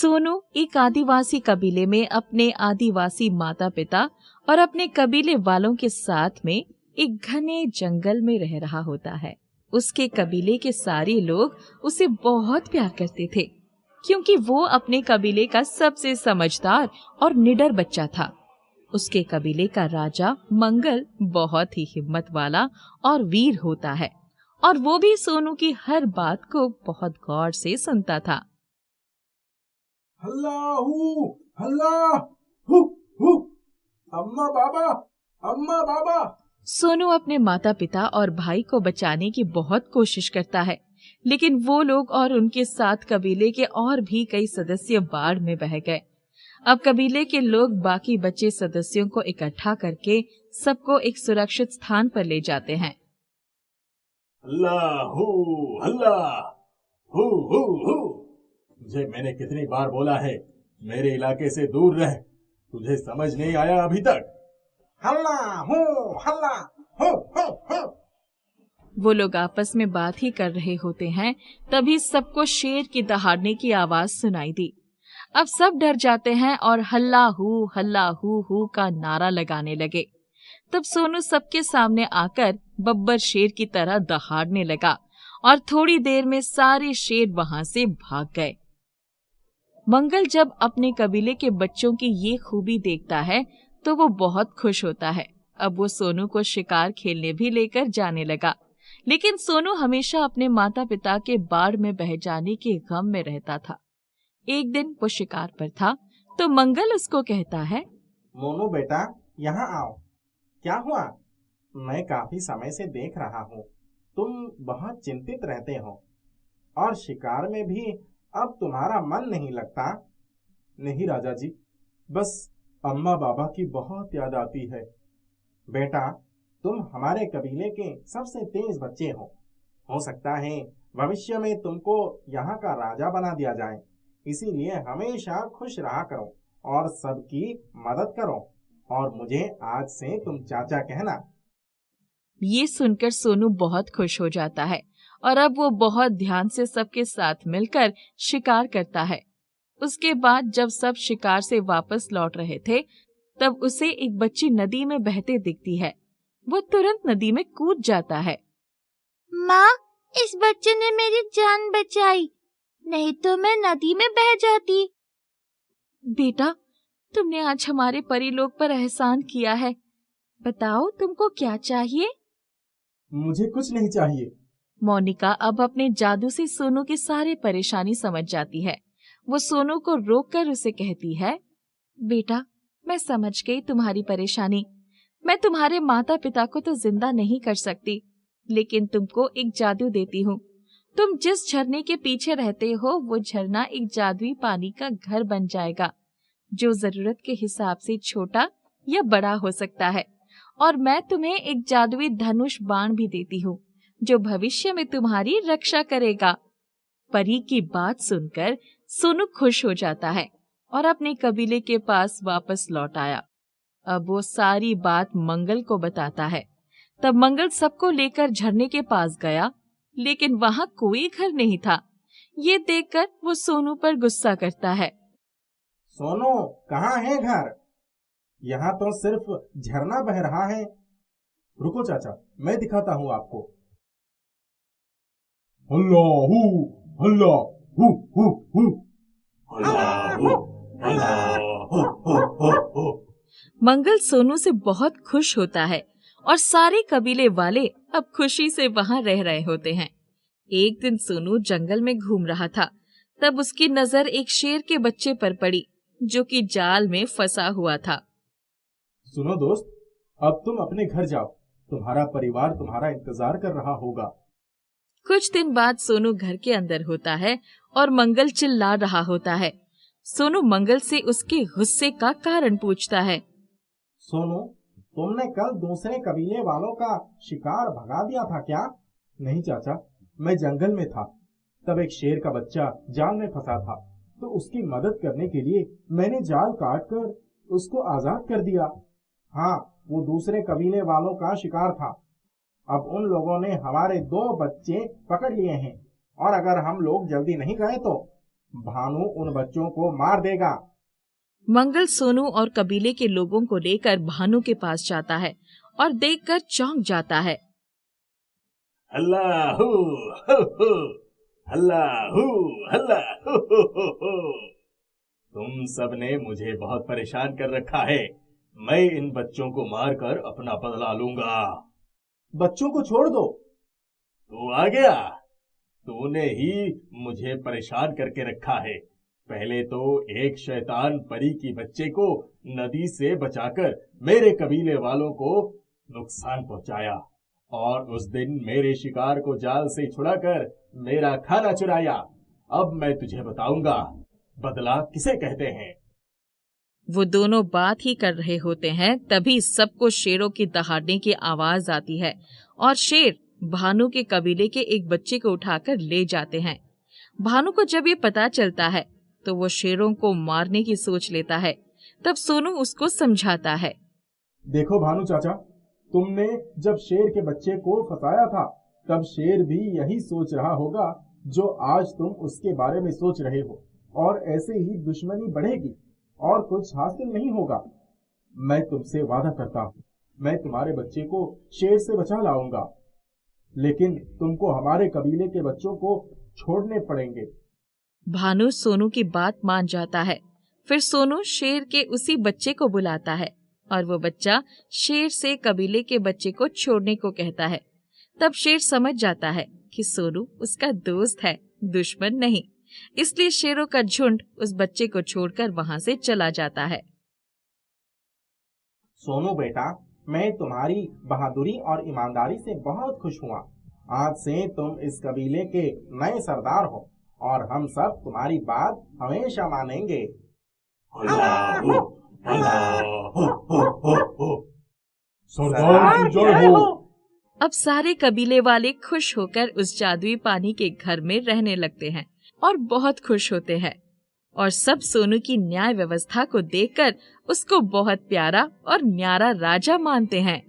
सोनू एक आदिवासी कबीले में अपने आदिवासी माता पिता और अपने कबीले वालों के साथ में एक घने जंगल में रह रहा होता है। उसके कबीले के सारे लोग उसे बहुत प्यार करते थे, क्योंकि वो अपने कबीले का सबसे समझदार और निडर बच्चा था। उसके कबीले का राजा मंगल बहुत ही हिम्मत वाला और वीर होता है, और वो भी सोनू की हर बात को बहुत गौर से सुनता था। हल्ला हू, हल्ला हू, हू, अम्मा बाबा, अम्मा बाबा। सोनू अपने माता पिता और भाई को बचाने की बहुत कोशिश करता है, लेकिन वो लोग और उनके साथ कबीले के और भी कई सदस्य बाढ़ में बह गए। अब कबीले के लोग बाकी बचे सदस्यों को इकट्ठा करके सबको एक सुरक्षित स्थान पर ले जाते हैं। हल्ला हू, हल्ला हू, हू, हू। तुझे मैंने कितनी बार बोला है, मेरे इलाके से दूर रह। तुझे समझ नहीं आया अभी तक? हल्ला हू, हल्ला हू, हू, हू। वो लोग आपस में बात ही कर रहे होते हैं, तभी सबको शेर की दहाड़ने की आवाज सुनाई दी। अब सब डर जाते हैं और हल्ला हू का नारा लगाने लगे। तब सोनू सबके सामने आकर बब्बर शेर की तरह दहाड़ने लगा और थोड़ी देर में सारे शेर वहां से भाग गए। मंगल जब अपने कबीले के बच्चों की ये खूबी देखता है तो वो बहुत खुश होता है। अब वो सोनू को शिकार खेलने भी लेकर जाने लगा, लेकिन सोनू हमेशा अपने माता पिता के बाढ़ में बह जाने के गम में रहता था। एक दिन वो शिकार पर था तो मंगल उसको कहता है, मोनू बेटा, यहाँ आओ। क्या हुआ? मैं काफी समय से देख रहा हूँ, तुम बहुत चिंतित रहते हो और शिकार में भी अब तुम्हारा मन नहीं लगता। नहीं राजा जी, बस अम्मा बाबा की बहुत याद आती है। बेटा, तुम हमारे कबीले के सबसे तेज बच्चे हो सकता है भविष्य में तुमको यहाँ का राजा बना दिया जाए। इसीलिए हमेशा खुश रहा करो और सबकी मदद करो, और मुझे आज से तुम चाचा कहना। ये सुनकर सोनू बहुत खुश हो जाता है और अब वो बहुत ध्यान से सबके साथ मिलकर शिकार करता है। उसके बाद जब सब शिकार से वापस लौट रहे थे, तब उसे एक बच्ची नदी में बहते दिखती है। वो तुरंत नदी में कूद जाता है। माँ, इस बच्चे ने मेरी जान बचाई, नहीं तो मैं नदी में बह जाती। बेटा, तुमने आज हमारे परिलोक पर एहसान किया है। बताओ तुमको क्या चाहिए? मुझे कुछ नहीं चाहिए। मोनिका अब अपने जादू से सोनू की सारी परेशानी समझ जाती है। वो सोनू को रोककर उसे कहती है, बेटा, मैं समझ गई तुम्हारी परेशानी। मैं तुम्हारे माता पिता को तो जिंदा नहीं कर सकती, लेकिन तुमको एक जादू देती हूँ। तुम जिस झरने के पीछे रहते हो वो झरना एक जादुई पानी का घर बन जाएगा, जो जरूरत के हिसाब से छोटा या बड़ा हो सकता है। और मैं तुम्हें एक जादुई धनुष बाण भी देती हूँ, जो भविष्य में तुम्हारी रक्षा करेगा। परी की बात सुनकर सोनू खुश हो जाता है और अपने कबीले के पास वापस लौट आया। अब वो सारी बात मंगल को बताता है। तब मंगल सबको लेकर झरने के पास गया, लेकिन वहां कोई घर नहीं था। ये देखकर वो सोनू पर गुस्सा करता है। सोनू, कहाँ है घर? यहाँ तो सिर्फ झरना बह रहा है। रुको चाचा, मैं दिखाता हूँ आपको। हल्ला हू, हल्ला हू, हू, हू, हल्ला हू, हल्ला हू, हू, हू, हू। मंगल सोनू से बहुत खुश होता है और सारे कबीले वाले अब खुशी से वहां रह रहे होते हैं। एक दिन सोनू जंगल में घूम रहा था, तब उसकी नजर एक शेर के बच्चे पर पड़ी, जो कि जाल में फंसा हुआ था। सुनो दोस्त, अब तुम अपने घर जाओ, तुम्हारा परिवार तुम्हारा इंतजार कर रहा होगा। कुछ दिन बाद सोनू घर के अंदर होता है और मंगल चिल्ला रहा होता है। सोनू मंगल से उसके गुस्से का कारण पूछता है। सोनू, तुमने कल दूसरे कबीले वालों का शिकार भगा दिया था क्या? नहीं चाचा, मैं जंगल में था, तब एक शेर का बच्चा जाल में फंसा था, तो उसकी मदद करने के लिए मैंने जाल काट कर उसको आजाद कर दिया। हाँ, वो दूसरे कबीले वालों का शिकार था। अब उन लोगों ने हमारे 2 बच्चे पकड़ लिए हैं, और अगर हम लोग जल्दी नहीं गए तो भानु उन बच्चों को मार देगा। मंगल सोनू और कबीले के लोगों को लेकर भानु के पास जाता है और देखकर चौंक जाता है। अल्लाहू हो हो, अल्लाहू अल्लाहू हो हो। तुम सब ने मुझे बहुत परेशान कर रखा है। मैं इन बच्चों को मारकर अपना बदला लूंगा। बच्चों को छोड़ दो। तू आ गया। तूने ही मुझे परेशान करके रखा है। पहले तो एक शैतान परी की बच्चे को नदी से बचाकर मेरे कबीले वालों को नुकसान पहुंचाया, और उस दिन मेरे शिकार को जाल से छुड़ाकर मेरा खाना चुराया। अब मैं तुझे बताऊंगा बदला किसे कहते हैं। वो दोनों बात ही कर रहे होते हैं, तभी सबको शेरों की दहाड़ने की आवाज आती है और शेर भानु के कबीले के एक बच्चे को उठाकर ले जाते हैं। भानु को जब ये पता चलता है तो वो शेरों को मारने की सोच लेता है। तब सोनू उसको समझाता है। देखो भानु चाचा, तुमने जब शेर के बच्चे को फंसाया था तब शेर भी यही सोच रहा होगा जो आज तुम उसके बारे में सोच रहे हो, और ऐसे ही दुश्मनी बढ़ेगी और कुछ हासिल नहीं होगा। मैं तुमसे वादा करता हूँ, मैं तुम्हारे बच्चे को शेर से बचा लाऊंगा, लेकिन तुमको हमारे कबीले के बच्चों को छोड़ने पड़ेंगे। भानु सोनू की बात मान जाता है। फिर सोनू शेर के उसी बच्चे को बुलाता है और वो बच्चा शेर से कबीले के बच्चे को छोड़ने को कहता है। तब शेर समझ जाता है कि सोनू उसका दोस्त है, दुश्मन नहीं। इसलिए शेरों का झुंड उस बच्चे को छोड़कर वहां से चला जाता है। सोनू बेटा, मैं तुम्हारी बहादुरी और ईमानदारी से बहुत खुश हुआ। आज से तुम इस कबीले के नए सरदार हो और हम सब तुम्हारी बात हमेशा मानेंगे। सरदार की जय हो। अब सारे कबीले वाले खुश होकर उस जादुई पानी के घर में रहने लगते हैं और बहुत खुश होते हैं, और सब सोनू की न्याय व्यवस्था को देखकर उसको बहुत प्यारा और न्यारा राजा मानते हैं।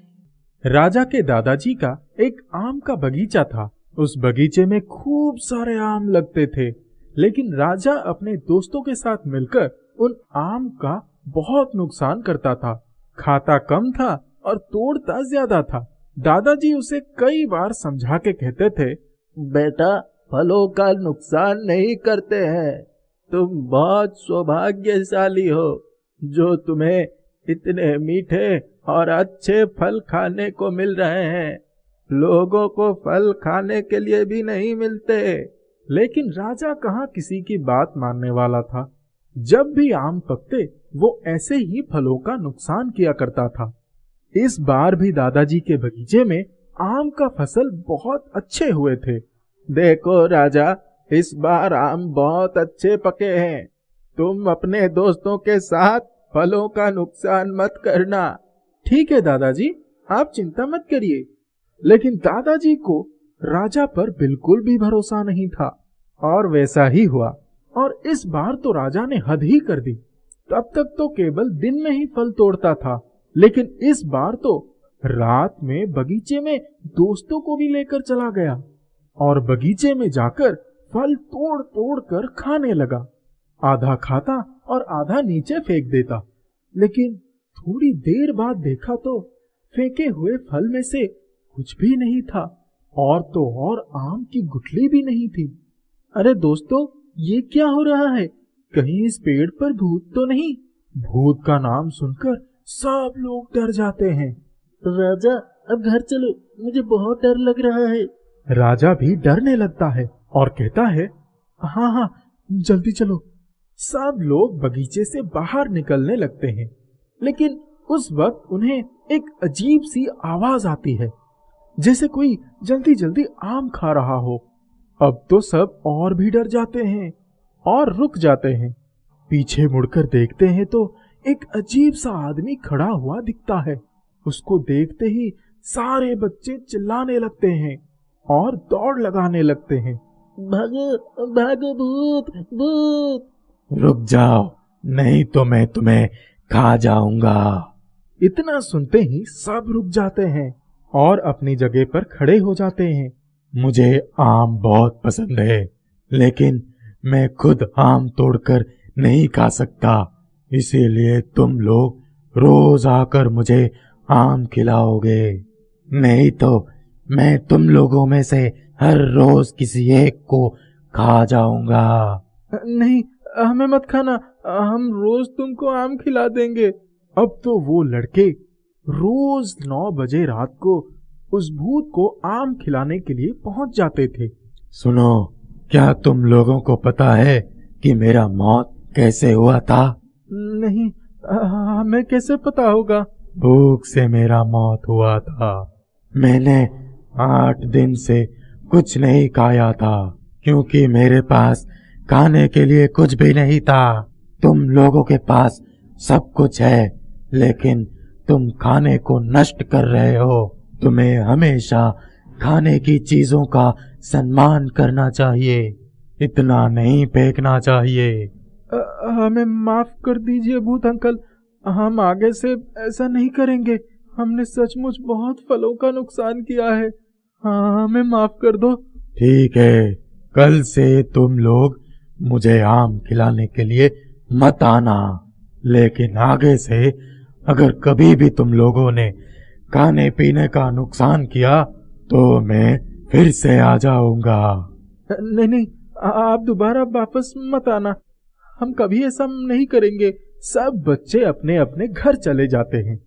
राजा के दादाजी का एक आम का बगीचा था। उस बगीचे में खूब सारे आम लगते थे, लेकिन राजा अपने दोस्तों के साथ मिलकर उन आम का बहुत नुकसान करता था। खाता कम था और तोड़ता ज्यादा था। दादाजी उसे कई बार समझा के कहते थे, बेटा, फलों का नुकसान नहीं करते हैं। तुम बहुत सौभाग्यशाली हो जो तुम्हें इतने मीठे और अच्छे फल खाने को मिल रहे हैं। लोगों को फल खाने के लिए भी नहीं मिलते। लेकिन राजा कहाँ किसी की बात मानने वाला था। जब भी आम पकते वो ऐसे ही फलों का नुकसान किया करता था। इस बार भी दादाजी के बगीचे में आम का फसल बहुत अच्छे हुए थे। देखो राजा, इस बार आम बहुत अच्छे पके हैं। तुम अपने दोस्तों के साथ फलों का नुकसान मत करना। ठीक है दादाजी, आप चिंता मत करिए। लेकिन दादाजी को राजा पर बिल्कुल भी भरोसा नहीं था, और वैसा ही हुआ। और इस बार तो राजा ने हद ही कर दी। तब तक तो केवल दिन में ही फल तोड़ता था, लेकिन इस बार तो रात में बगीचे में दोस्तों को भी लेकर चला गया और बगीचे में जाकर फल तोड़ तोड़ कर खाने लगा। आधा खाता और आधा नीचे फेंक देता। लेकिन थोड़ी देर बाद देखा तो फेंके हुए फल में से कुछ भी नहीं था, और तो और आम की गुठली भी नहीं थी। अरे दोस्तों, ये क्या हो रहा है? कहीं इस पेड़ पर भूत तो नहीं? भूत का नाम सुनकर सब लोग डर जाते हैं। राजा, अब घर चलो, मुझे बहुत डर लग रहा है। राजा भी डरने लगता है और कहता है, हाँ हाँ, जल्दी चलो। सब लोग बगीचे से बाहर निकलने लगते हैं, लेकिन उस वक्त उन्हें एक अजीब सी आवाज आती है, जैसे कोई जल्दी जल्दी आम खा रहा हो। अब तो सब और भी डर जाते हैं और रुक जाते हैं। पीछे मुड़कर देखते हैं तो एक अजीब सा आदमी खड़ा हुआ दिखता है। उसको देखते ही सारे बच्चे चिल्लाने लगते हैं और दौड़ लगाने लगते हैं। भागो भागो, भूत भूत! रुक जाओ, नहीं तो मैं तुम्हें खा जाऊंगा। इतना सुनते ही सब रुक जाते हैं और अपनी जगह पर खड़े हो जाते हैं। मुझे आम बहुत पसंद है, लेकिन मैं खुद आम तोड़कर नहीं खा सकता, इसीलिए तुम लोग रोज आकर मुझे आम खिलाओगे। नहीं तो मैं तुम लोगों में से हर रोज किसी एक को खा जाऊंगा। नहीं, हमें मत खाना, हम रोज तुमको आम खिला देंगे। अब तो वो लड़के रोज 9 बजे रात को उस भूत को आम खिलाने के लिए पहुंच जाते थे। सुनो, क्या तुम लोगों को पता है कि मेरा मौत कैसे हुआ था? नहीं, हमें कैसे पता होगा? भूख से मेरा मौत हुआ था। मैंने 8 दिन से कुछ नहीं खाया था, क्योंकि मेरे पास खाने के लिए कुछ भी नहीं था। तुम लोगों के पास सब कुछ है, लेकिन तुम खाने को नष्ट कर रहे हो। तुम्हें हमेशा खाने की चीजों का सम्मान करना चाहिए, इतना नहीं फेंकना चाहिए। हमें माफ कर दीजिए भूत अंकल, हम आगे से ऐसा नहीं करेंगे। हमने सचमुच बहुत फलों का नुकसान किया है, हमें माफ कर दो। ठीक है, कल से तुम लोग मुझे आम खिलाने के लिए मत आना, लेकिन आगे से अगर कभी भी तुम लोगों ने खाने पीने का नुकसान किया तो मैं फिर से आ जाऊंगा। नहीं, आप दोबारा वापस मत आना, हम कभी ऐसा नहीं करेंगे। सब बच्चे अपने अपने घर चले जाते हैं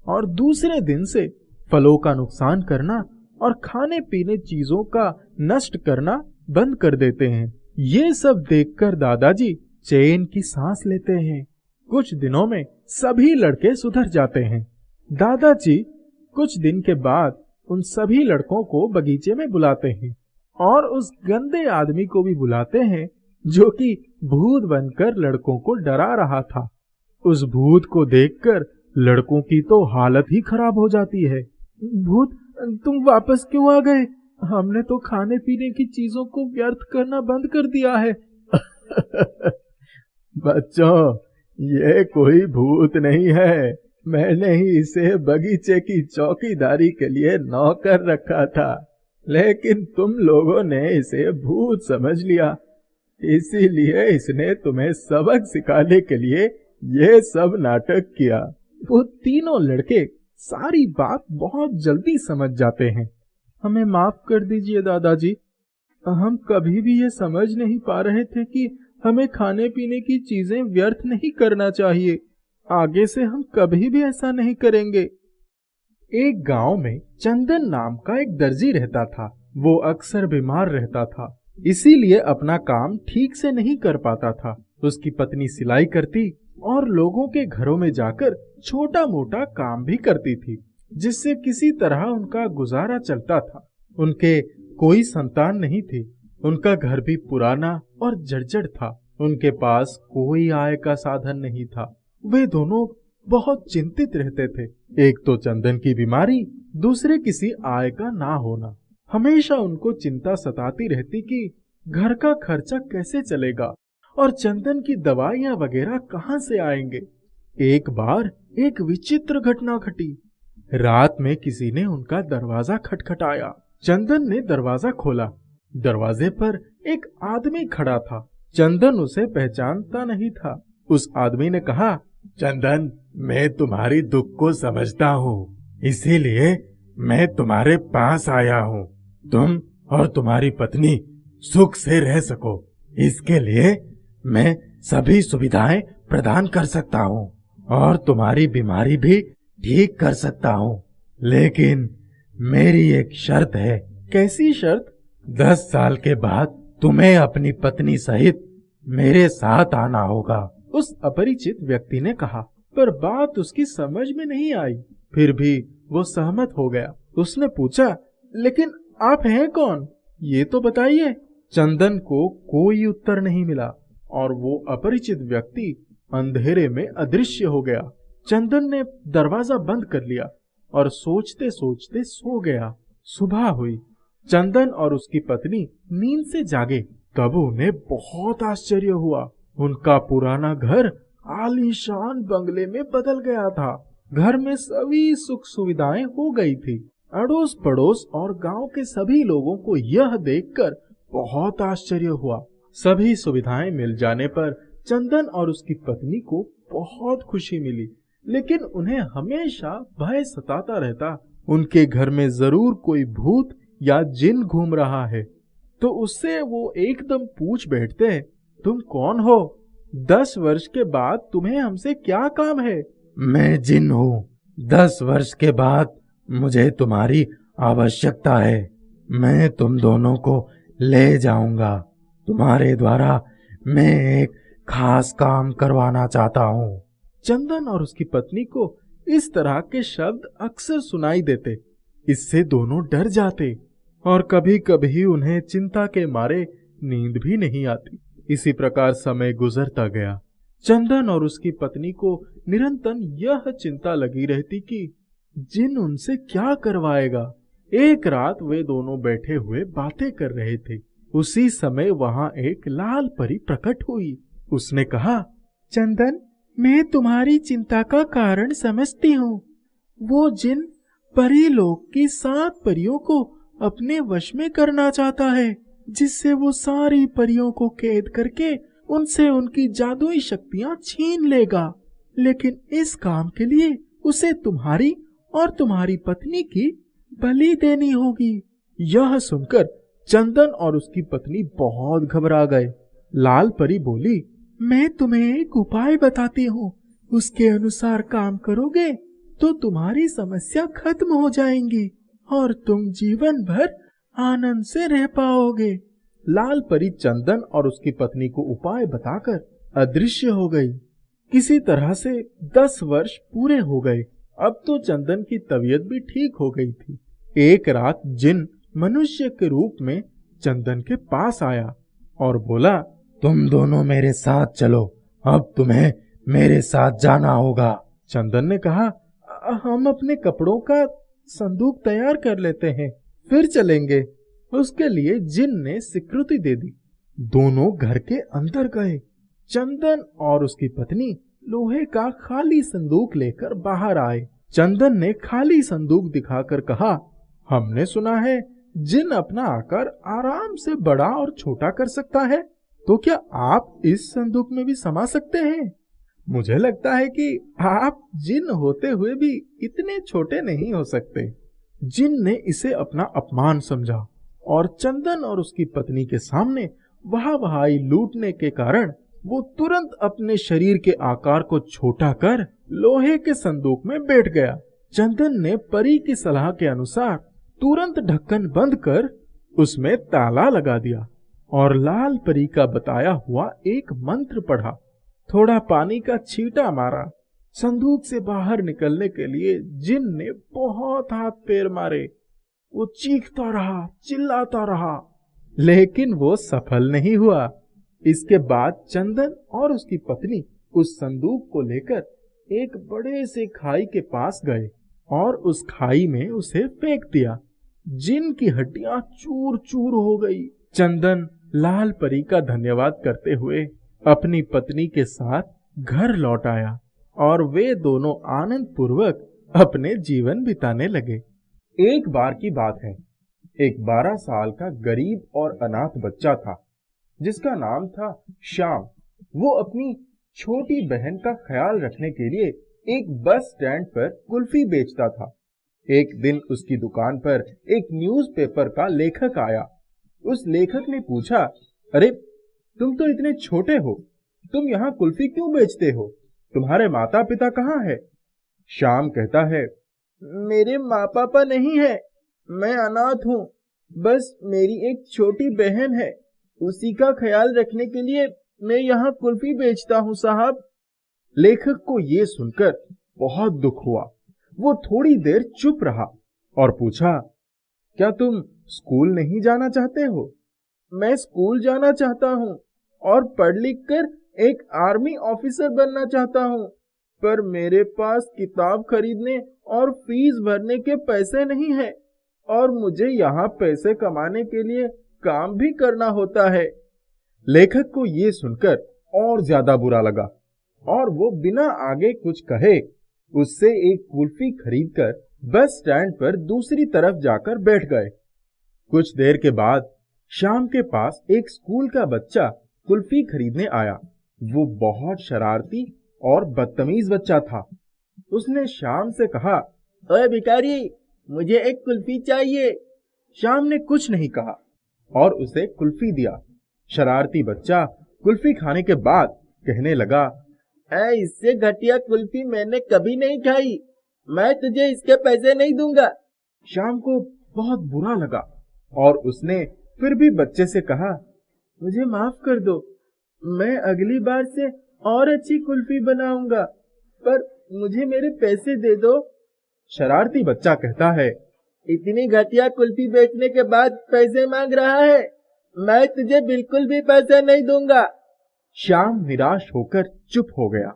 और दूसरे दिन से फलों का नुकसान करना और खाने पीने चीजों का नष्ट करना बंद कर देते हैं। ये सब देखकर दादाजी चैन की सांस लेते हैं। कुछ दिनों में सभी लड़के सुधर जाते हैं। दादाजी कुछ दिन के बाद उन सभी लड़कों को बगीचे में बुलाते हैं और उस गंदे आदमी को भी बुलाते हैं जो कि भूत बनकर लड़कों को डरा रहा था। उस भूत को देखकर लड़कों की तो हालत ही खराब हो जाती है। भूत, तुम वापस क्यों आ गए? हमने तो खाने पीने की चीजों को व्यर्थ करना बंद कर दिया है। बच्चों, ये कोई भूत नहीं है, मैंने ही इसे बगीचे की चौकीदारी के लिए नौकर रखा था, लेकिन तुम लोगों ने इसे भूत समझ लिया, इसीलिए इसने तुम्हें सबक सिखाने के लिए ये सब नाटक किया। वो तीनों लड़के सारी बात बहुत जल्दी समझ जाते हैं। हमें माफ कर दीजिए दादाजी, हम कभी भी ये समझ नहीं पा रहे थे कि हमें खाने पीने की चीजें व्यर्थ नहीं करना चाहिए। आगे से हम कभी भी ऐसा नहीं करेंगे। एक गांव में चंदन नाम का एक दर्जी रहता था। वो अक्सर बीमार रहता था, इसीलिए अपना काम ठीक से नहीं कर पाता था। उसकी पत्नी सिलाई करती और लोगों के घरों में जाकर छोटा मोटा काम भी करती थी, जिससे किसी तरह उनका गुजारा चलता था। उनके कोई संतान नहीं थी। उनका घर भी पुराना और जर्जर था। उनके पास कोई आय का साधन नहीं था। वे दोनों बहुत चिंतित रहते थे। एक तो चंदन की बीमारी, दूसरे किसी आय का ना होना। हमेशा उनको चिंता सताती रहती कि घर का खर्चा कैसे चलेगा और चंदन की दवाइयां वगैरह कहां से आएंगे। एक बार एक विचित्र घटना घटी। रात में किसी ने उनका दरवाजा खटखटाया। चंदन ने दरवाजा खोला। दरवाजे पर एक आदमी खड़ा था। चंदन उसे पहचानता नहीं था। उस आदमी ने कहा, चंदन, मैं तुम्हारी दुख को समझता हूँ, इसीलिए मैं तुम्हारे पास आया हूँ। तुम और तुम्हारी पत्नी सुख से रह सको, इसके लिए मैं सभी सुविधाएं प्रदान कर सकता हूँ और तुम्हारी बीमारी भी ठीक कर सकता हूँ, लेकिन मेरी एक शर्त है। कैसी शर्त? 10 साल के बाद तुम्हें अपनी पत्नी सहित मेरे साथ आना होगा। उस अपरिचित व्यक्ति ने कहा, पर बात उसकी समझ में नहीं आई। फिर भी वो सहमत हो गया। उसने पूछा, लेकिन आप हैं कौन, ये तो बताइए। चंदन को कोई उत्तर नहीं मिला और वो अपरिचित व्यक्ति अंधेरे में अदृश्य हो गया। चंदन ने दरवाजा बंद कर लिया और सोचते सोचते सो गया। सुबह हुई। चंदन और उसकी पत्नी नींद से जागे। तब उन्हें बहुत आश्चर्य हुआ। उनका पुराना घर आलीशान बंगले में बदल गया था। घर में सभी सुख सुविधाएं हो गई थी। अड़ोस पड़ोस और गांव के सभी लोगों को यह देखकर बहुत आश्चर्य हुआ। सभी सुविधाएं मिल जाने पर चंदन और उसकी पत्नी को बहुत खुशी मिली, लेकिन उन्हें हमेशा भय सताता रहता। उनके घर में जरूर कोई भूत या जिन घूम रहा है, तो उससे वो एकदम पूछ बैठते, तुम कौन हो? 10 वर्ष के बाद तुम्हें हमसे क्या काम है? मैं जिन हूँ। 10 वर्ष के बाद मुझे तुम्हारी आवश्यकता है। मैं तुम दोनों को ले जाऊंगा। तुम्हारे द्वारा मैं एक खास काम करवाना चाहता हूँ। चंदन और उसकी पत्नी को इस तरह के शब्द अक्सर सुनाई देते। इससे दोनों डर जाते और कभी कभी उन्हें चिंता के मारे नींद भी नहीं आती। इसी प्रकार समय गुजरता गया। चंदन और उसकी पत्नी को निरंतर यह चिंता लगी रहती कि जिन उनसे क्या करवाएगा। एक रात वे दोनों बैठे हुए बातें कर रहे थे। उसी समय वहां एक लाल परी प्रकट हुई। उसने कहा, चंदन, मैं तुम्हारी चिंता का कारण समझती हूँ। वो जिन परी लोक की 7 परियों को अपने वश में करना चाहता है, जिससे वो सारी परियों को कैद करके उनसे उनकी जादुई शक्तियां छीन लेगा। लेकिन इस काम के लिए उसे तुम्हारी और तुम्हारी पत्नी की बलि देनी होगी। यह सुनकर चंदन और उसकी पत्नी बहुत घबरा गए। लाल परी बोली, मैं तुम्हें एक उपाय बताती हूँ। उसके अनुसार काम करोगे तो तुम्हारी समस्या खत्म हो जाएंगी और तुम जीवन भर आनंद से रह पाओगे। लाल परी चंदन और उसकी पत्नी को उपाय बताकर अदृश्य हो गई। किसी तरह से 10 वर्ष पूरे हो गए। अब तो चंदन की तबीयत भी ठीक हो गई थी। एक रात जिन मनुष्य के रूप में चंदन के पास आया और बोला, तुम दोनों मेरे साथ चलो। अब तुम्हें मेरे साथ जाना होगा। चंदन ने कहा, हम अपने कपड़ों का संदूक तैयार कर लेते हैं, फिर चलेंगे। उसके लिए जिन ने स्वीकृति दे दी। दोनों घर के अंदर गए। चंदन और उसकी पत्नी लोहे का खाली संदूक लेकर बाहर आए। चंदन ने खाली संदूक दिखाकर कहा, हमने सुना है जिन अपना आकार आराम से बड़ा और छोटा कर सकता है, तो क्या आप इस संदूक में भी समा सकते हैं? मुझे लगता है कि आप जिन होते हुए भी इतने छोटे नहीं हो सकते। जिन ने इसे अपना अपमान समझा और चंदन और उसकी पत्नी के सामने वाहवाही लूटने के कारण वो तुरंत अपने शरीर के आकार को छोटा कर लोहे के संदूक में बैठ गया। चंदन ने परी की सलाह के अनुसार तुरंत ढक्कन बंद कर उसमें ताला लगा दिया और लाल परी का बताया हुआ एक मंत्र पढ़ा। थोड़ा पानी का छींटा मारा। संदूक से बाहर निकलने के लिए जिन ने बहुत हाथ पैर मारे। वो चीखता रहा, चिल्लाता रहा, लेकिन वो सफल नहीं हुआ। इसके बाद चंदन और उसकी पत्नी उस संदूक को लेकर एक बड़े से खाई के पास गए और उस खाई में उसे फेंक दिया। जिन की हड्डियां चूर चूर हो गई। चंदन लाल परी का धन्यवाद करते हुए अपनी पत्नी के साथ घर लौट आया और वे दोनों आनंद पूर्वक अपने जीवन बिताने लगे। एक बार की बात है, एक 12 साल का गरीब और अनाथ बच्चा था जिसका नाम था श्याम। वो अपनी छोटी बहन का ख्याल रखने के लिए एक बस स्टैंड पर कुल्फी बेचता था। एक दिन उसकी दुकान पर एक न्यूज़पेपर का लेखक आया। उस लेखक ने पूछा, अरे तुम तो इतने छोटे हो, तुम यहाँ कुल्फी क्यों बेचते हो? तुम्हारे माता पिता कहाँ है? श्याम कहता है, मेरे माँ पापा नहीं है, मैं अनाथ हूँ। बस मेरी एक छोटी बहन है, उसी का ख्याल रखने के लिए मैं यहाँ कुल्फी बेचता हूँ साहब। लेखक को ये सुनकर बहुत दुख हुआ। वो थोड़ी देर चुप रहा और पूछा, क्या तुम स्कूल नहीं जाना चाहते हो? मैं स्कूल जाना चाहता हूँ और पढ़ लिख कर एक आर्मी ऑफिसर बनना चाहता हूँ, पर मेरे पास किताब खरीदने और फीस भरने के पैसे नहीं है और मुझे यहाँ पैसे कमाने के लिए काम भी करना होता है। लेखक को ये सुनकर और ज्यादा बुरा लगा और वो बिना आगे कुछ कहे उससे एक कुल्फी खरीदकर बस स्टैंड पर दूसरी तरफ जाकर बैठ गए। कुछ देर के बाद श्याम के पास एक स्कूल का बच्चा कुल्फी खरीदने आया। वो बहुत शरारती और बदतमीज बच्चा था। उसने श्याम से कहा, ओए भिखारी, मुझे एक कुल्फी चाहिए। श्याम ने कुछ नहीं कहा और उसे कुल्फी दिया। शरारती बच्चा कुल्फी खाने के बाद कहने लगा, इससे घटिया कुल्फी मैंने कभी नहीं खाई, मैं तुझे इसके पैसे नहीं दूंगा। श्याम को बहुत बुरा लगा और उसने फिर भी बच्चे से कहा, मुझे माफ कर दो, मैं अगली बार से और अच्छी कुल्फी बनाऊंगा, पर मुझे मेरे पैसे दे दो। शरारती बच्चा कहता है, इतनी घटिया कुल्फी बेचने के बाद पैसे मांग रहा है, मैं तुझे बिल्कुल भी पैसे नहीं दूंगा। श्याम निराश होकर चुप हो गया।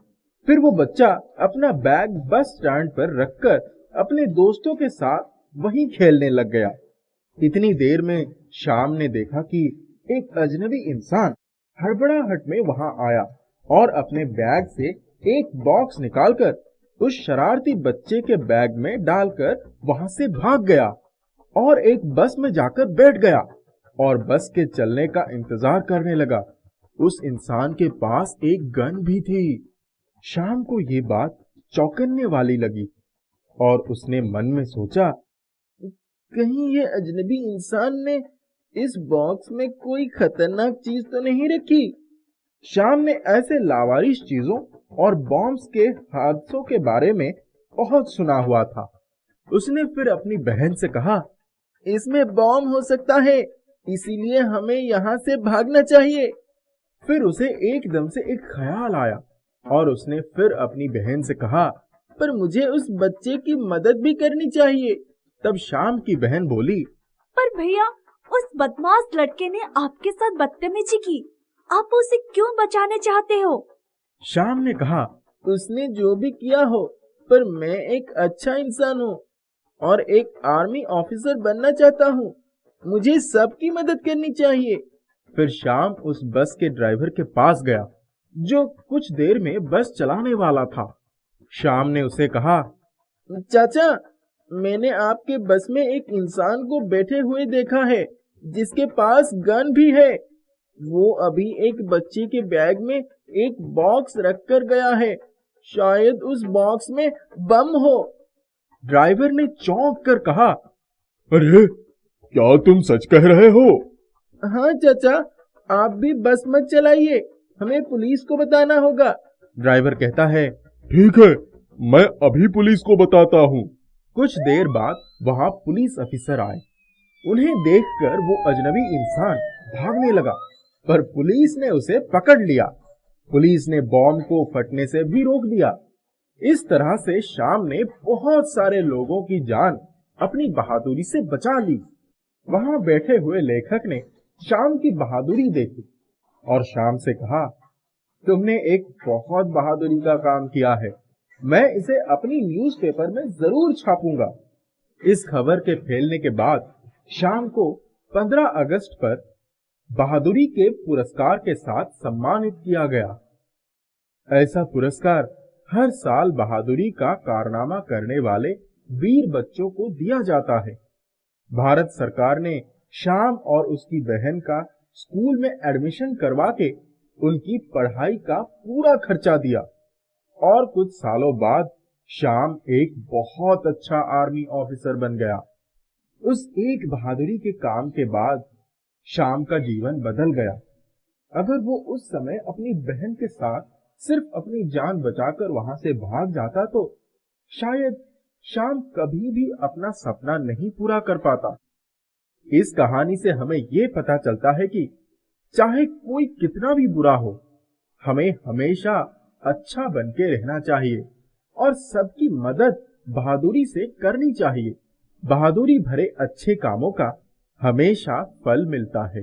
फिर वो बच्चा अपना बैग बस स्टैंड पर रखकर अपने दोस्तों के साथ वहीं खेलने लग गया। इतनी देर में श्याम ने देखा कि एक अजनबी इंसान हड़बड़ाहट में वहां आया और अपने बैग से एक बॉक्स निकालकर उस शरारती बच्चे के बैग में डालकर वहां से भाग गया और एक बस में जाकर बैठ गया और बस के चलने का इंतजार करने लगा। उस इंसान के पास एक गन भी थी। श्याम को ये बात चौंकाने वाली लगी और उसने मन में सोचा, कहीं ये अजनबी इंसान ने इस बॉक्स में कोई खतरनाक चीज तो नहीं रखी। श्याम ने ऐसे लावारिश चीजों और बॉम्ब्स के हादसों के बारे में बहुत सुना हुआ था। उसने फिर अपनी बहन से कहा, इसमें बॉम्ब हो सकता है, इसीलिए हमें यहाँ से भागना चाहिए। फिर उसे एकदम से एक ख्याल आया और उसने फिर अपनी बहन से कहा, पर मुझे उस बच्चे की मदद भी करनी चाहिए। तब श्याम की बहन बोली, पर भैया, उस बदमाश लड़के ने आपके साथ बदतमीजी की, आप उसे क्यों बचाने चाहते हो? श्याम ने कहा, उसने जो भी किया हो, पर मैं एक अच्छा इंसान हूँ और एक आर्मी ऑफिसर बनना चाहता हूँ, मुझे सबकी मदद करनी चाहिए। फिर श्याम उस बस के ड्राइवर के पास गया जो कुछ देर में बस चलाने वाला था। श्याम ने उसे कहा, चाचा, मैंने आपके बस में एक इंसान को बैठे हुए देखा है जिसके पास गन भी है। वो अभी एक बच्चे के बैग में एक बॉक्स रखकर गया है, शायद उस बॉक्स में बम हो। ड्राइवर ने चौंक कर कहा, अरे क्या तुम सच कह रहे हो? हाँ चाचा, आप भी बस मत चलाइए, हमें पुलिस को बताना होगा। ड्राइवर कहता है, ठीक है, मैं अभी पुलिस को बताता हूँ। कुछ देर बाद वहाँ पुलिस अफसर आए। उन्हें देखकर वो अजनबी इंसान भागने लगा, पर पुलिस ने उसे पकड़ लिया। पुलिस ने बॉम्ब को फटने से भी रोक दिया। इस तरह से श्याम ने बहुत सारे लोगों की जान अपनी बहादुरी से बचा ली। वहां बैठे हुए लेखक ने श्याम की बहादुरी देखी और श्याम से कहा, तुमने एक बहुत बहादुरी का काम किया है, मैं इसे अपनी न्यूज़पेपर में जरूर छापूंगा। इस खबर के फैलने के बाद श्याम को 15 अगस्त पर बहादुरी के पुरस्कार के साथ सम्मानित किया गया। ऐसा पुरस्कार हर साल बहादुरी का कारनामा करने वाले वीर बच्चों को दिया जाता है। भारत सरकार ने श्याम और उसकी बहन का स्कूल में एडमिशन करवा के उनकी पढ़ाई का पूरा खर्चा दिया और कुछ सालों बाद श्याम एक बहुत अच्छा आर्मी ऑफिसर बन गया। उस एक बहादुरी के काम के बाद श्याम का जीवन बदल गया। अगर वो उस समय अपनी बहन के साथ सिर्फ अपनी जान बचाकर वहां से भाग जाता तो शायद श्याम कभी भी अपना सपना नहीं पूरा कर पाता। इस कहानी से हमें ये पता चलता है कि चाहे कोई कितना भी बुरा हो, हमें हमेशा अच्छा बन के रहना चाहिए और सबकी मदद बहादुरी से करनी चाहिए। बहादुरी भरे अच्छे कामों का हमेशा फल मिलता है।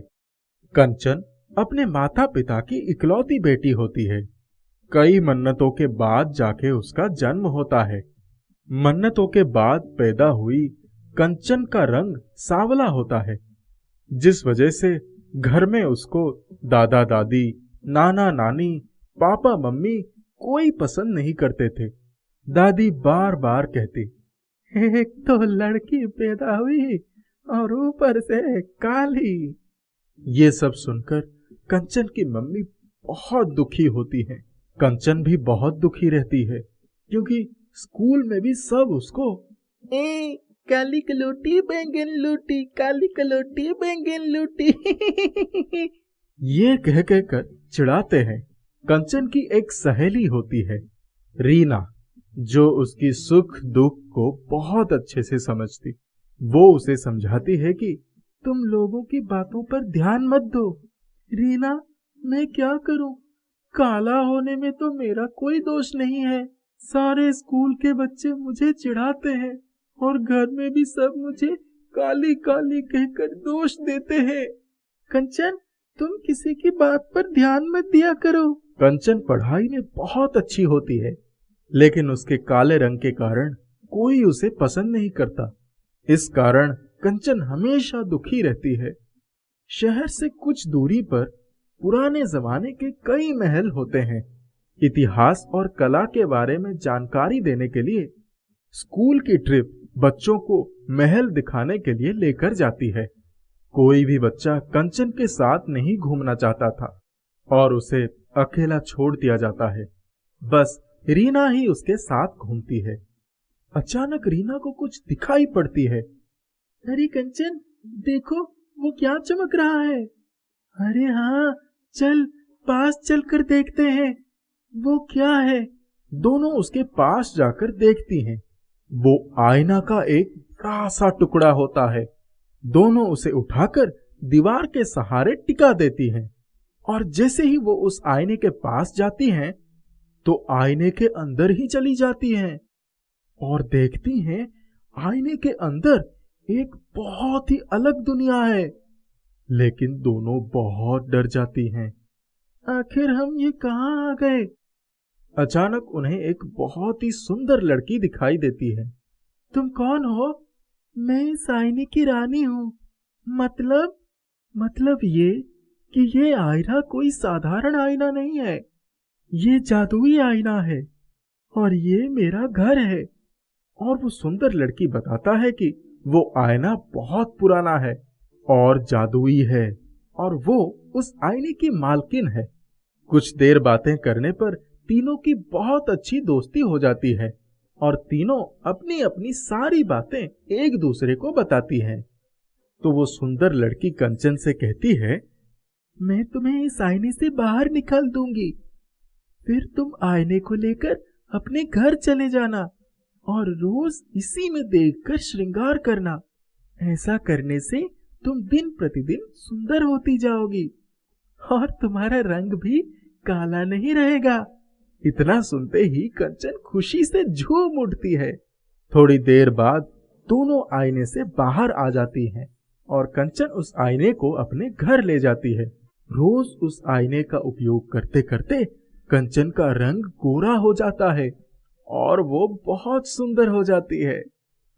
कंचन अपने माता पिता की इकलौती बेटी होती है। कई मन्नतों के बाद जाके उसका जन्म होता है। मन्नतों के बाद पैदा हुई कंचन का रंग सांवला होता है, जिस वजह से घर में उसको दादा दादी, नाना नानी, पापा मम्मी कोई पसंद नहीं करते थे। दादी बार बार कहती, एक तो लड़की पैदा हुई और ऊपर से काली। ये सब सुनकर कंचन की मम्मी बहुत दुखी होती है। कंचन भी बहुत दुखी रहती है क्योंकि स्कूल में भी सब उसको काली कलोटी बैंगन लूटी, काली कलोटी बैंगन लूटी ये कह कर चिढ़ाते हैं। कंचन की एक सहेली होती है रीना, जो उसकी सुख दुख को बहुत अच्छे से समझती। वो उसे समझाती है कि तुम लोगों की बातों पर ध्यान मत दो। रीना, मैं क्या करूं? काला होने में तो मेरा कोई दोष नहीं है। सारे स्कूल के बच्चे मुझे चिढ़ाते हैं और घर में भी सब मुझे काली काली कहकर दोष देते हैं। कंचन, तुम किसी की बात पर ध्यान मत दिया करो। कंचन पढ़ाई में बहुत अच्छी होती है, लेकिन उसके काले रंग के कारण कोई उसे पसंद नहीं करता। इस कारण कंचन हमेशा दुखी रहती है। शहर से कुछ दूरी पर पुराने जमाने के कई महल होते हैं। इतिहास और कला के बारे में जानकारी देने के लिए स्कूल की ट्रिप बच्चों को महल दिखाने के लिए लेकर जाती है। कोई भी बच्चा कंचन के साथ नहीं घूमना चाहता था और उसे अकेला छोड़ दिया जाता है। बस रीना ही उसके साथ घूमती है। अचानक रीना को कुछ दिखाई पड़ती है। अरे कंचन, देखो वो क्या चमक रहा है। अरे हाँ, चल पास चलकर देखते हैं वो क्या है। दोनों उसके पास जाकर देखती हैं। वो आईना का एक बड़ा सा टुकड़ा होता है। दोनों उसे उठाकर दीवार के सहारे टिका देती हैं और जैसे ही वो उस आईने के पास जाती हैं तो आईने के अंदर ही चली जाती हैं और देखती हैं आईने के अंदर एक बहुत ही अलग दुनिया है। लेकिन दोनों बहुत डर जाती हैं। आखिर हम ये कहाँ आ गए? अचानक उन्हें एक बहुत ही सुंदर लड़की दिखाई देती है। तुम कौन हो? मैं इस आईने की रानी हूँ। मतलब ये कि ये आईना कोई साधारण आईना नहीं है, ये जादुई आईना है और ये मेरा घर है। और वो सुंदर लड़की बताता है कि वो आईना बहुत पुराना है और जादुई है और वो उस आईने की मालकिन है। कुछ देर बातें करने पर तीनों की बहुत अच्छी दोस्ती हो जाती है और तीनों अपनी अपनी सारी बातें एक दूसरे को बताती हैं। तो वो सुंदर लड़की कंचन से कहती है, मैं तुम्हें इस आईने से बाहर निकाल दूंगी, फिर तुम आईने को लेकर अपने घर चले जाना और रोज इसी में देखकर श्रृंगार करना। ऐसा करने से तुम दिन प्रतिदिन सुंदर होती जाओगी और तुम्हारा रंग भी काला नहीं रहेगा। इतना सुनते ही कंचन खुशी से झूम उठती है। थोड़ी देर बाद दोनों आईने से बाहर आ जाती हैं और कंचन उस आईने को अपने घर ले जाती है। रोज उस आईने का उपयोग करते करते कंचन का रंग गोरा हो जाता है और वो बहुत सुंदर हो जाती है।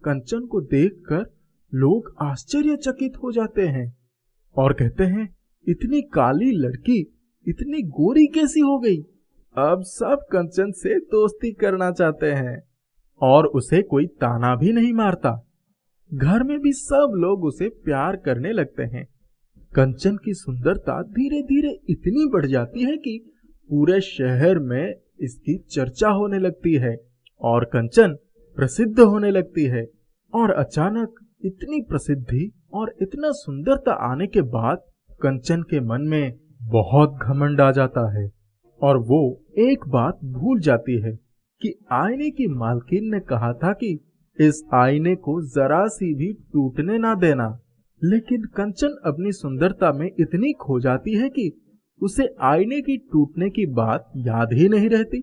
कंचन को देखकर लोग आश्चर्यचकित हो जाते हैं और कहते हैं, इतनी काली लड़की इतनी गोरी कैसी हो गई? अब सब कंचन से दोस्ती करना चाहते हैं और उसे कोई ताना भी नहीं मारता। घर में भी सब लोग उसे प्यार करने लगते हैं। कंचन की सुंदरता धीरे धीरे इतनी बढ़ जाती है कि पूरे शहर में इसकी चर्चा होने लगती है और कंचन प्रसिद्ध होने लगती है। और अचानक इतनी प्रसिद्धि और इतना सुंदरता आने के बाद कंचन के मन में बहुत घमंड आ जाता है और वो एक बात भूल जाती है कि आईने की मालकिन ने कहा था कि इस आईने को जरा सी भी टूटने ना देना। लेकिन कंचन अपनी सुंदरता में इतनी खो जाती है कि उसे आईने की टूटने की बात याद ही नहीं रहती।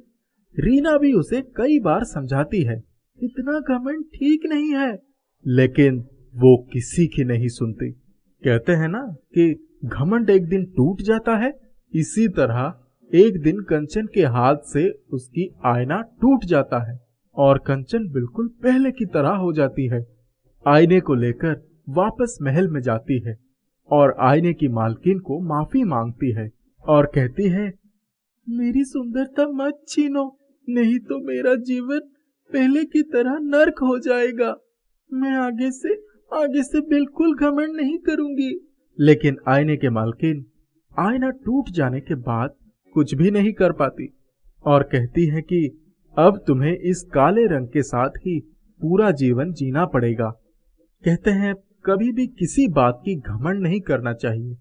रीना भी उसे कई बार समझाती है, इतना घमंड ठीक नहीं है, लेकिन वो किसी की नहीं सुनती। कहते हैं ना कि घमंड एक दिन टूट जाता है, इसी तरह एक दिन कंचन के हाथ से उसकी आईना टूट जाता है और कंचन बिल्कुल पहले की तरह हो जाती है। आईने को लेकर वापस महल में जाती है और आईने की मालकिन को माफी मांगती है और कहती है, मेरी सुंदरता मत छीनो, नहीं तो मेरा जीवन पहले की तरह नर्क हो जाएगा। मैं आगे से बिल्कुल घमंड नहीं करूंगी। लेकिन आईने के मालकिन आईना टूट जाने के बाद कुछ भी नहीं कर पाती और कहती है कि अब तुम्हें इस काले रंग के साथ ही पूरा जीवन जीना पड़ेगा। कहते हैं कभी भी किसी बात की घमंड नहीं करना चाहिए।